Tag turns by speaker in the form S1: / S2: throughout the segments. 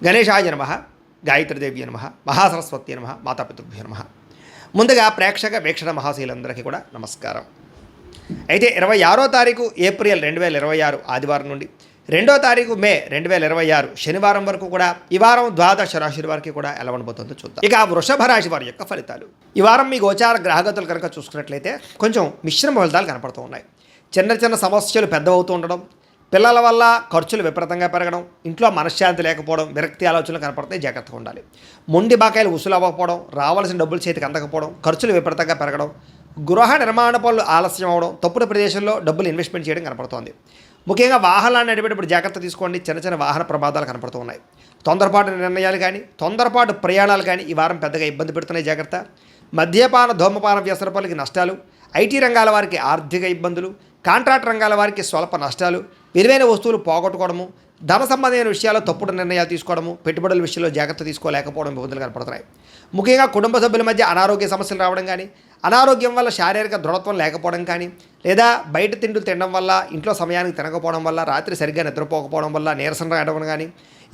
S1: గణేశాయ నమః, గాయత్రీదేవి నమః, మహాసరస్వతి నమః, మాతాపితృభ్యో నమః. ముందుగా ప్రేక్షక వీక్షణ మహాశీలందరికీ కూడా నమస్కారం. అయితే 26వ తారీఖు ఏప్రిల్ 2026 ఆదివారం నుండి 2వ తారీఖు మే 2026 శనివారం వరకు కూడా ఈ వారం ద్వాదశ రాశుల వారికి కూడా ఎలా ఉండబోతుందో చూద్దాం. ఇక వృషభ రాశి వారి యొక్క ఫలితాలు. ఈ వారం మీ గోచార గ్రహగతులు కనుక చూసుకున్నట్లయితే కొంచెం మిశ్రమ ఫలితాలు కనపడుతూ ఉన్నాయి. చిన్న చిన్న సమస్యలు పెద్దవవుతూ ఉండడం, పిల్లల వల్ల ఖర్చులు విపరీతంగా పెరగడం, ఇంట్లో మనశ్శాంతి లేకపోవడం, విరక్తి ఆలోచనలు కనపడితే జాగ్రత్తగా ఉండాలి. మొండి బాకాయలు వసూలు అవ్వకపోవడం, రావాల్సిన డబ్బులు చేతికి అందకపోవడం, ఖర్చులు విపరీతంగా పెరగడం, గృహ నిర్మాణ పనులు ఆలస్యం అవడం, తప్పుడు ప్రదేశంలో డబ్బులు ఇన్వెస్ట్మెంట్ చేయడం కనపడుతోంది. ముఖ్యంగా వాహనాన్ని నడిపేటప్పుడు జాగ్రత్త తీసుకోండి. చిన్న చిన్న వాహన ప్రమాదాలు కనపడుతూ ఉన్నాయి. తొందరపాటు నిర్ణయాలు కానీ తొందరపాటు ప్రయాణాలు కానీ ఈ వారం పెద్దగా ఇబ్బంది పెడుతున్నాయి, జాగ్రత్త. మద్యపాన ధూమపాన వ్యసనపలకి నష్టాలు, ఐటీ రంగాల వారికి ఆర్థిక ఇబ్బందులు, కాంట్రాక్ట్ రంగాల వారికి స్వల్ప నష్టాలు, విలువైన వస్తువులు పోగొట్టుకోవడము, ధన సంబంధమైన విషయాల్లో తప్పుడు నిర్ణయాలు తీసుకోవడము, పెట్టుబడుల విషయంలో జాగ్రత్త తీసుకోలేకపోవడం ఇబ్బందులు కనపడుతున్నాయి. ముఖ్యంగా కుటుంబ సభ్యుల మధ్య అనారోగ్య సమస్యలు రావడం కానీ, అనారోగ్యం వల్ల శారీరక దృఢత్వం లేకపోవడం కానీ, లేదా బయట తిండులు తినడం వల్ల, ఇంట్లో సమయానికి తినకపోవడం వల్ల, రాత్రి సరిగ్గా నిద్రపోకపోవడం వల్ల నీరసం రావడం కానీ,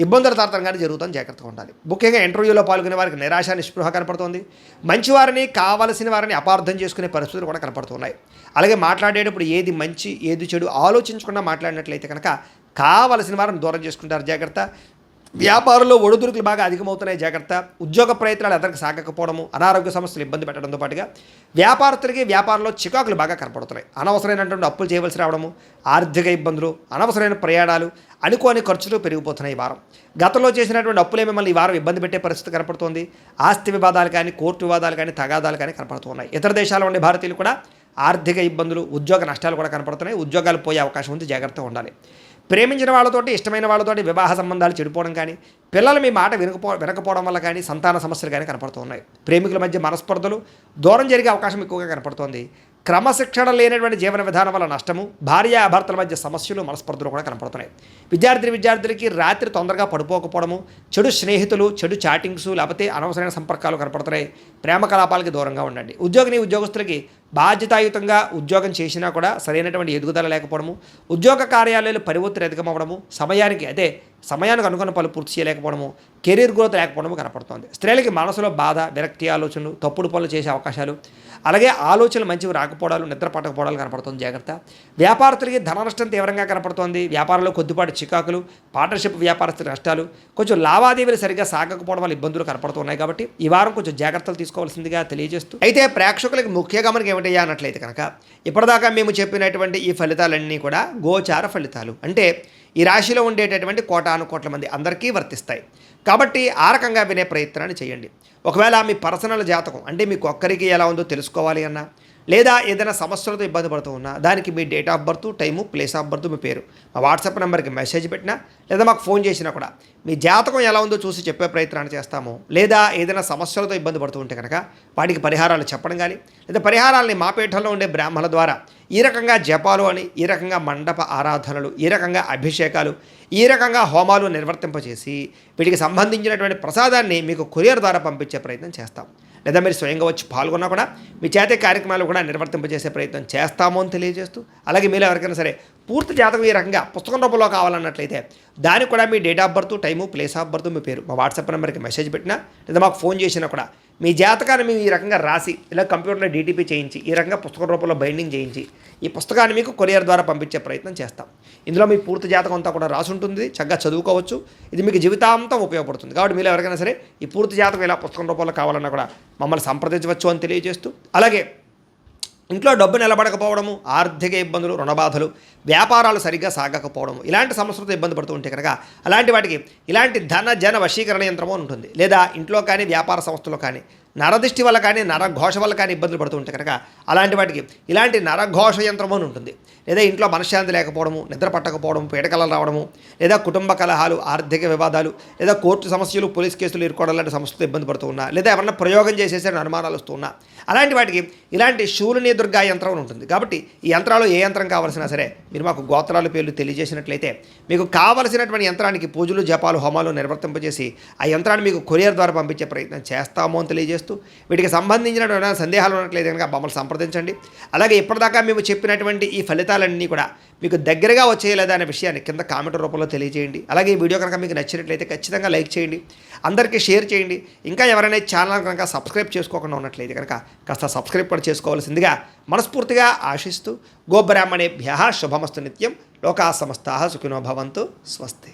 S1: ఇబ్బందుల తారతం కానీ జరుగుతుంది, జాగ్రత్తగా ఉండాలి. ముఖ్యంగా ఇంటర్వ్యూలో పాల్గొనే వారికి నిరాశ నిస్పృహ కనపడుతుంది. మంచివారిని కావలసిన వారిని అపార్థం చేసుకునే పరిస్థితులు కూడా కనపడుతున్నాయి. అలాగే మాట్లాడేటప్పుడు ఏది మంచి ఏది చెడు ఆలోచించకుండా మాట్లాడినట్లయితే కనుక కావలసిన వారిని దూరం చేసుకుంటారు, జాగ్రత్త. వ్యాపారంలో ఒడిదుడుకులు బాగా అధికమవుతున్నాయి, జాగ్రత్త. ఉద్యోగ ప్రయత్నాలు ఎదరికి సాగకపోవడము, అనారోగ్య సమస్యలు ఇబ్బంది పెట్టడంతో పాటుగా వ్యాపారస్తులకి వ్యాపారంలో చికాకులు బాగా కనపడుతున్నాయి. అనవసరమైనటువంటి అప్పులు చేయవలసి రావడము, ఆర్థిక ఇబ్బందులు, అనవసరమైన ప్రయాణాలు, అనుకోని ఖర్చులు పెరిగిపోతున్నాయి ఈ వారం. గతంలో చేసినటువంటి అప్పులే మిమ్మల్ని ఈ వారం ఇబ్బంది పెట్టే పరిస్థితి కనపడుతోంది. ఆస్తి వివాదాలు కానీ, కోర్టు వివాదాలు కానీ, తగాదాలు కానీ కనపడుతున్నాయి. ఇతర దేశాల్లో ఉండే భారతీయులు కూడా ఆర్థిక ఇబ్బందులు, ఉద్యోగ నష్టాలు కూడా కనపడుతున్నాయి. ఉద్యోగాలు పోయే అవకాశం ఉంది, జాగ్రత్తగా ఉండాలి. ప్రేమించిన వాళ్ళతోటి, ఇష్టమైన వాళ్ళతోటి వివాహ సంబంధాలు చెడిపోవడం కానీ, పిల్లలు మీ మాట వినకపోవడం వల్ల కానీ సంతాన సమస్యలు కానీ కనపడుతున్నాయి. ప్రేమికుల మధ్య మనస్పర్ధలు, దూరం జరిగే అవకాశం ఎక్కువగా కనపడుతోంది. క్రమశిక్షణ లేనటువంటి జీవన విధానం వల్ల నష్టము, భార్యాభర్తల మధ్య సమస్యలు, మనస్పర్ధలు కూడా కనపడుతున్నాయి. విద్యార్థులకి రాత్రి తొందరగా పడిపోకపోవడము, చెడు స్నేహితులు, చెడు చాటింగ్స్, లేకపోతే అనవసరమైన సంపర్కాలు కనపడుతున్నాయి. ప్రేమ కలాపాలకి దూరంగా ఉండండి. ఉద్యోగస్తులకి బాధ్యతాయుతంగా ఉద్యోగం చేసినా కూడా సరైనటువంటి ఎదుగుదల లేకపోవడము, ఉద్యోగ కార్యాలయాలు పని ఒత్తిడి అధికమవ్వడము, సమయానికి అనుకున్న పనులు పూర్తి చేయలేకపోవడము, కెరీర్ గ్రోత్ లేకపోవడము కనపడుతోంది. స్త్రీలకి మనసులో బాధ, విరక్తి ఆలోచనలు, తప్పుడు పనులు చేసే అవకాశాలు, అలాగే ఆలోచనలు మంచివి రాకపోవడాలు, నిద్ర పట్టకపోవడాలు కనపడుతుంది, జాగ్రత్త. వ్యాపారస్తులకి ధన నష్టం తీవ్రంగా కనపడుతోంది. వ్యాపారంలో కొద్దిపాటి చికాకులు, పార్ట్నర్షిప్ వ్యాపారస్తుల నష్టాలు, కొంచెం లావాదేవీలు సరిగ్గా సాగకపోవడం వల్ల ఇబ్బందులు కనపడుతున్నాయి. కాబట్టి ఈ వారం కొంచెం జాగ్రత్తలు తీసుకోవాల్సిందిగా తెలియజేస్తూ, అయితే ప్రేక్షకులకి ముఖ్య గమనిక ఏమిటయ్యా అన్నట్లయితే కనుక ఇప్పటిదాకా మేము చెప్పినటువంటి ఈ ఫలితాలన్నీ కూడా గోచార ఫలితాలు, అంటే ఈ రాశిలో ఉండేటటువంటి కోటాను కోట్ల మంది అందరికీ వర్తిస్తాయి. కాబట్టి ఆ రకంగా వినే ప్రయత్నాన్ని చేయండి. ఒకవేళ మీ పర్సనల్ జాతకం అంటే మీకు ఒక్కరికి ఎలా ఉందో తెలుసుకోవాలి అన్నా, లేదా ఏదైనా సమస్యలతో ఇబ్బంది పడుతూ ఉన్నా, దానికి మీ date of birth, time, place of birth, మీ పేరు మా వాట్సాప్ నెంబర్కి మెసేజ్ పెట్టినా, లేదా మాకు ఫోన్ చేసినా కూడా మీ జాతకం ఎలా ఉందో చూసి చెప్పే ప్రయత్నాన్ని చేస్తాము. లేదా ఏదైనా సమస్యలతో ఇబ్బంది పడుతూ ఉంటే కనుక వాటికి పరిహారాలు చెప్పడం కానీ, లేదా పరిహారాలని మా పీఠంలో ఉండే బ్రాహ్మణుల ద్వారా ఈ రకంగా జపాలు అని, ఈ రకంగా మండప ఆరాధనలు, ఈ రకంగా అభిషేకాలు, ఈ రకంగా హోమాలు నిర్వర్తింపచేసి వీటికి సంబంధించినటువంటి ప్రసాదాన్ని మీకు కొరియర్ ద్వారా పంపించే ప్రయత్నం చేస్తాం. లేదా మీరు స్వయంగా వచ్చి పాల్గొన్నా కూడా మీ చేతే కార్యక్రమాలు కూడా నిర్వర్తింపజేసే ప్రయత్నం చేస్తాము అని తెలియజేస్తూ, అలాగే మీరు ఎవరికైనా సరే పూర్తి జాతకం ఈ రకంగా పుస్తకం రూపంలో కావాలన్నట్లయితే దానికి కూడా మీ date of birth, time, place of birth, మీ పేరు మా వాట్సాప్ నెంబర్కి మెసేజ్ పెట్టినా, లేదా మాకు ఫోన్ చేసినా కూడా మీ జాతకాన్ని మేము ఈ రకంగా రాసి, ఇలా కంప్యూటర్లో డీటీపీ చేయించి, ఈ రకంగా పుస్తకం రూపంలో బైండింగ్ చేయించి ఈ పుస్తకాన్ని మీకు కొరియర్ ద్వారా పంపించే ప్రయత్నం చేస్తాం. ఇందులో మీ పూర్తి జాతకం అంతా కూడా రాసి ఉంటుంది, చక్కగా చదువుకోవచ్చు. ఇది మీకు జీవితాంతం ఉపయోగపడుతుంది. కాబట్టి మీరు ఎవరికైనా సరే ఈ పూర్తి జాతకం ఇలా పుస్తకం రూపంలో కావాలన్నా కూడా మమ్మల్ని సంప్రదించవచ్చు అని తెలియజేస్తూ, అలాగే ఇంట్లో డబ్బు నిలబడకపోవడము, ఆర్థిక ఇబ్బందులు, రుణబాధలు, వ్యాపారాలు సరిగ్గా సాగకపోవడము, ఇలాంటి సమస్యలతో ఇబ్బంది పడుతూ ఉంటే కనుక అలాంటి వాటికి ఇలాంటి ధన జన వశీకరణ యంత్రము ఉంటుంది. లేదా ఇంట్లో కానీ వ్యాపార సంస్థలో కానీ నరదిష్టి వల్ల కానీ, నరఘోష వల్ల కానీ ఇబ్బందులు పడుతూ ఉంటే కనుక అలాంటి వాటికి ఇలాంటి నరఘోష యంత్రము అని ఉంటుంది. లేదా ఇంట్లో మనశ్శాంతి లేకపోవడము, నిద్ర పట్టకపోవడము, పీడకలలు రావడము, లేదా కుటుంబ కలహాలు, ఆర్థిక వివాదాలు, లేదా కోర్టు సమస్యలు, పోలీస్ కేసులు ఇరుకోవడం లాంటి సమస్యలతో ఇబ్బంది పడుతూ ఉన్నా, లేదా ఎవరన్నా ప్రయోగం చేసేసే అనుమానాలు వస్తూ ఉన్నా, అలాంటి వాటికి ఇలాంటి శూలిని దుర్గా యంత్రం ఉంటుంది. కాబట్టి ఈ యంత్రాలు ఏ యంత్రం కావాల్సినా సరే మీరు మాకు గోత్రాల పేర్లు తెలియజేసినట్లయితే మీకు కావలసినటువంటి యంత్రానికి పూజలు, జపాలు, హోమాలు నిర్వర్తింపజేసి ఆ యంత్రాన్ని మీకు కొరియర్ ద్వారా పంపించే ప్రయత్నం చేస్తాము అని తెలియజేస్తూ, తెలియజేస్తూ వీటికి సంబంధించిన సందేహాలు ఉన్నట్లయితే కనుక మమ్మల్ని సంప్రదించండి. అలాగే ఇప్పటిదాకా మేము చెప్పినటువంటి ఈ ఫలితాలన్నీ కూడా మీకు దగ్గరగా వచ్చేయలేదా అనే విషయాన్ని కింద కామెంట్ రూపంలో తెలియజేయండి. అలాగే ఈ వీడియో కనుక మీకు నచ్చినట్లయితే ఖచ్చితంగా లైక్ చేయండి, అందరికీ షేర్ చేయండి. ఇంకా ఎవరైనా ఛానల్ కనుక సబ్స్క్రైబ్ చేసుకోకుండా ఉన్నట్లయితే కనుక కాస్త సబ్స్క్రైబ్ కూడా చేసుకోవాల్సిందిగా మనస్ఫూర్తిగా ఆశిస్తూ గోబ్రాహ్మణేభ్యః శుభమస్తు నిత్యం. లోకాः సమస్తాः సుఖినో భవంతు. స్వస్తి.